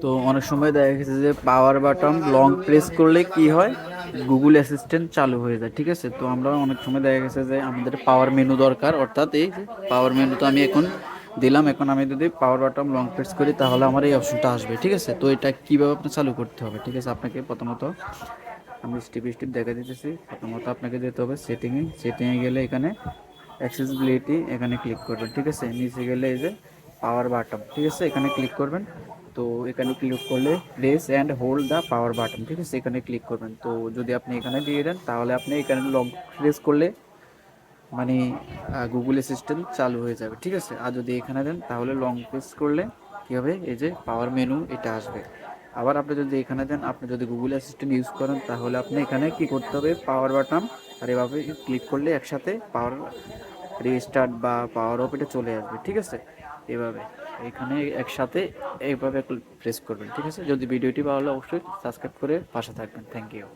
তো অনেক সময় দেখা গেছে যে পাওয়ার বাটন লং প্রেস করলে কি হয়, গুগল অ্যাসিস্ট্যান্ট চালু হয়ে যায়। ঠিক আছে, তো আমরা অনেক সময় দেখা গেছে যে আমাদের পাওয়ার মেনু দরকার, অর্থাৎ এই যে পাওয়ার মেনু তো আমি এখন দিলাম, এখন আমি যদি পাওয়ার বাটন লং প্রেস করি তাহলে আমার এই অপশনটা আসবে। ঠিক আছে, তো এটা কীভাবে আপনি চালু করতে হবে, ঠিক আছে, আপনাকে প্রথমত আমি স্টেপ স্টেপ দেখা দিতেছি। প্রথমত আপনাকে যেতে হবে সেটিংয়ে, সেটিংয়ে গেলে এখানে অ্যাক্সেসিবিলিটি এখানে ক্লিক করবেন। ঠিক আছে, নিচে গেলে এই যে পাওয়ার বাটন, ঠিক আছে, এখানে ক্লিক করবেন। তো এখানে ক্লিক করলে press and hold the power button, ঠিক আছে, এখানে ক্লিক করবেন। তো যদি আপনি এখানে দিয়ে দেন তাহলে আপনি এখানে লং প্রেস করলে মানে গুগল অ্যাসিস্ট্যান্ট চালু হয়ে যাবে। ঠিক আছে, আর যদি এখানে দেন তাহলে লং প্রেস করলে কী হবে, এই যে পাওয়ার মেনু এটা আসবে। আবার আপনি যদি এখানে দেন, আপনি যদি গুগল অ্যাসিস্ট্যান্ট ইউজ করেন তাহলে আপনি এখানে কি করতে হবে, পাওয়ার বাটন আর এভাবে ক্লিক করলে একসাথে পাওয়ার রিস্টার্ট বা পাওয়ার অফ এটা চলে আসবে। ঠিক আছে, এভাবে এখানে একসাথে এইভাবে প্রেস করবেন। ঠিক আছে, যদি ভিডিওটি ভালো হলে অবশ্যই সাবস্ক্রাইব করে পাশে থাকবেন। Thank you.